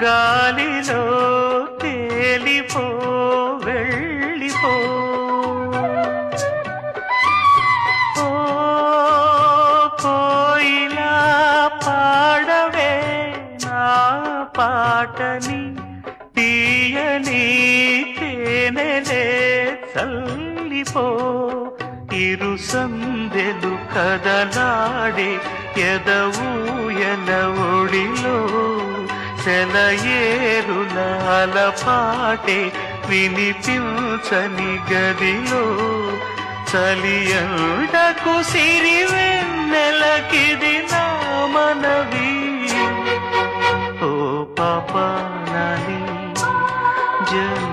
గాలిలో తేలిపో వెళ్ళిపో ఓ కోయిలా పాడవే నా పాటని తీయని తేనెలే చల్లిపో ఇరు సందెలు కదలాడే ఎదవూయల ఒడిలో సెలయేరుల అలపాటే వినిపించని గదిలో చలియండకు సిరివెన్నెలకిది నా మనవి ఓ పాప నాని జయ